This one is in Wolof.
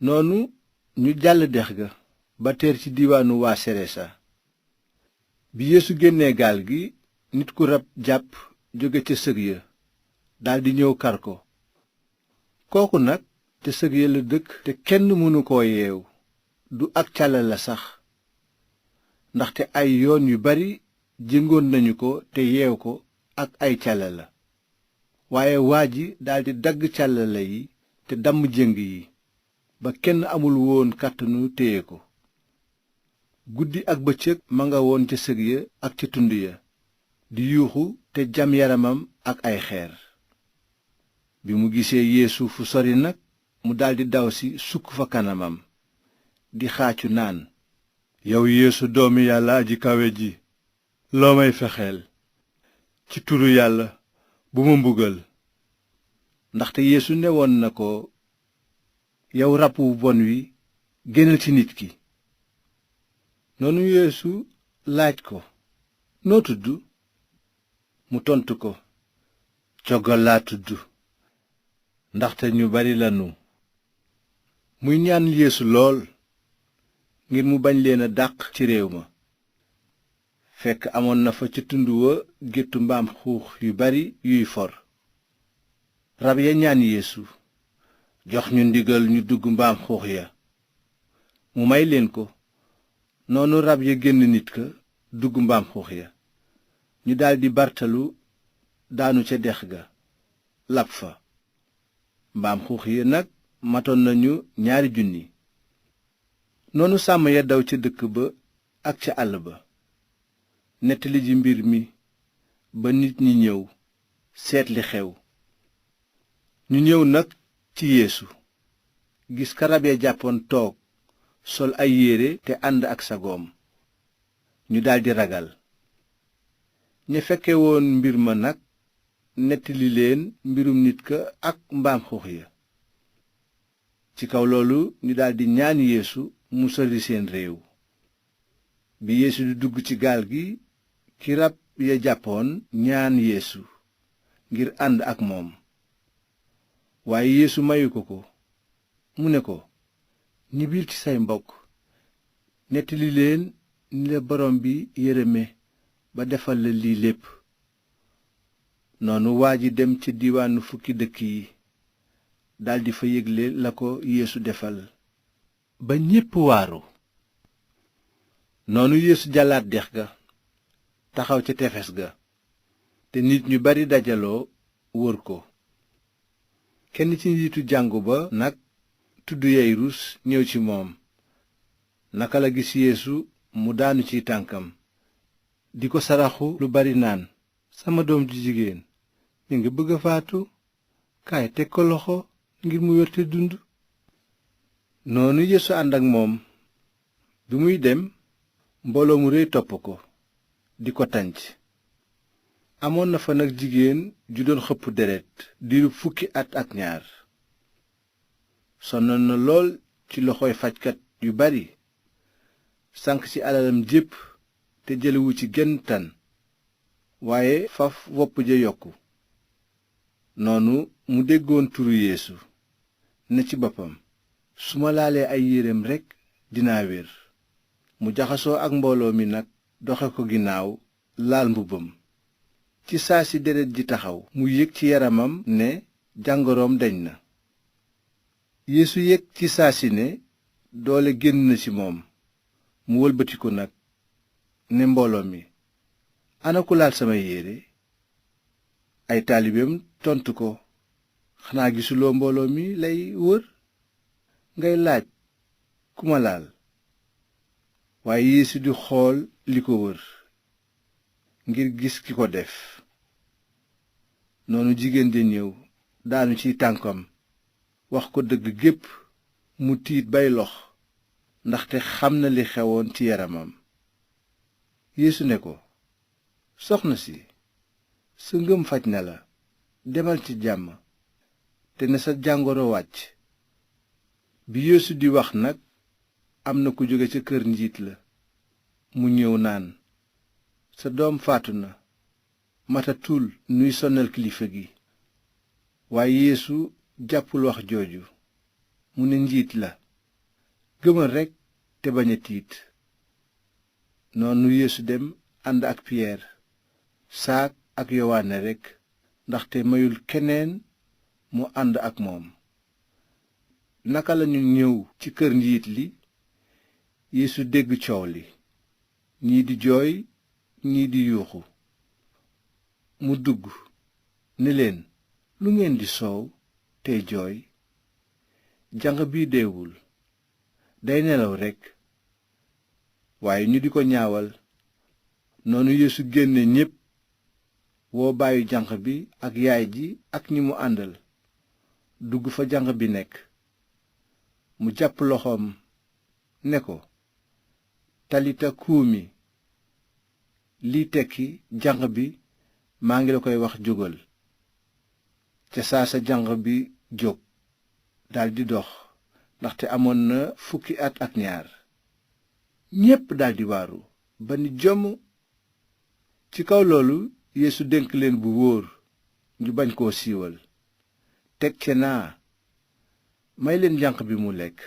noonu ñu jàll dex ga ba teer ci diiwaanu waa seresa bi yeesu génnee gaal gi nit ku rab jàpp jóge ca sëg ya daldi ñëw kar ko kooku nag te sëg ya la dëkk te kenn mënu koo yeew du ak càlla la sax ndaxte ay yoon yu bari jëngoon nañu ko te yeew ko ak ay càlla la waaye waa ji daldi dagg càllala yi te damm jëng yi ba kenn amul woon kàttanu téye ko guddi ak bëccëg ma nga woon ca sëg ya ak ca tund ya di yuuxu te jam yaramam ak ay xeer bi mu gisee yeesu fu sori nag mu daldi daw si sukk fa kanamam di xaacu naan yow yeesu doomi yàlla aji kawe ji loo may fexeel ci turu yàlla bu ma mbugal ndaxte yeesu newoon na ko yow rab wu bon wi génnal ci nit ki noonu yeesu laaj ko noo tudd mu tontu ko coggal laa tudd ndaxte ñu bari lanu muy ñaan yeesu lool ngir mu bañ leen a dàq ci réew ma fekk amoon na fa ca tund wa géttu mbaam xuux yu bari yuy for rab ya ñaan yeesu jox ñu ndigal ñu dugg mbaam xuux ya mu may leen ko noonu rab ya génn nit ka dugg mbaam xuux ya ñu daldi bartalu daanu ca dex ga lab fa mbaam xuux ya nag matoon nañu 2,000 noonu sàmm ya daw ca dëkk ba ak ca àll ba nettali ji mbir mi ba nit ñi ñëw seet li xew ñu ñëw nag ci yeesu gis ka rab ya jàppoon toog sol ay yére te ànd ak sagoom ñu daldi ragal ña fekke woon mbir ma nag nettali leen mbirum nit ka ak mbaam xuux ya ci kaw loolu ñu daldi ñaan yeesu mu sori seen réew bi yeesu di dugg ci gaal gi ki rab ya jàppoon ñaan yeesu ngir ànd ak moom waaye yeesu mayu ko ko mu ne ko ñibbil ci say mbokk nettali leen ni la borom bi yërëme ba defal la lii lépp noonu waa ji dem ca diiwaanu fukki dëkk yi daldi fa yégle la ko yeesu defal ba ñépp waaru noonu yeesu jàllaat dex ga taxaw ca tefes ga te nit ñu bari dajaloo wër ko kenn ci njiitu jàngu ba nag tudd yayrus ñëw ci moom naka la gis yeesu mu daanu ci tànkam di ko saraxu lu bari naan sama doom ju jigéen mi ngi bëgg a faatu kaay teg ko loxo ngir mu wér te dund noonu yeesu ànd ak moom bi muy dem mbooloo mu réy topp ko di ko tànc amoon na fa nag jigéen ju doon xëpp deret diiru 12 at ak ñaar sonnoon na lool ci loxoy fajkat yu bari sànk ci alalam jépp te jëlewu ci genn tan waaye faf wopp ja yokku noonu mu déggoon turu yeesu ne ci boppam su ma laalee ay yéreem rekk dinaa wér mu jaxasoo ak mbooloo mi nag doxe ko ginnaaw laal mbubbam ci saa si deret ji taxaw mu yëg ci yaramam ne jàngoroom dañ na yeesu yëg ci saa si ne doole génn na ci moom mu wëlbatiku nag ne mbooloo mi ana ku laal sama yére ay taalibeem tontu ko xanaa gisuloo mbooloo mi lay wër ngay laaj ku ma laal waaye yeesu di xool li ko wër ngir gis ki ko def noonu jigéen ja ñëw daanu ci tànkam wax ko dëgg gépp mu tiit bay lox ndaxte xam na li xewoon ci yaramam yeesu ne ko soxna si sa ngëm faj na la demal ci jàmm te na sa jàngoro wàcc bi yeesu di wax nag am na ku jóge ca kër njiit la mu ñëw naan sa doom faatu na matatul nuy sonal kilifa gi waaye yeesu jàppul wax jooju mu ne njiit la gëmal rekk te bañ a tiit. noonu Yeesu dem ànd ak Piyeer saak ak Yowaane rekk, ndaxte mayul keneen mu ànd ak moom. naka lañu ñëw ci kër njiit li, Yeesu dégg coow li, ñii di jooy ñii di yuuxu. mu dugg ni leen, lu ngeen di soow tey jooy? janq bi deewul, day nelaw rekk. waaye ñu di ko ñaawal. noonu Yeesu génne ñépp, woo baayu janq bi ak yaay ji ak ñi mu àndal, dugg fa janq bi nekk. mu jàpp loxoom ne ko, talita kuumi, liy tekki, janq bi, maa ngi la koy wax, jógal. ca saasa janq bi jóg, daldi dox, ndaxte amoon na 12 at ak ñaar. ñépp daldi waaru ba ni jomm. ci kaw loolu Yeesu dénk leen bu wóor ñu bañ koo siiwal. teg ca naa, may leen janq bi mu lekk.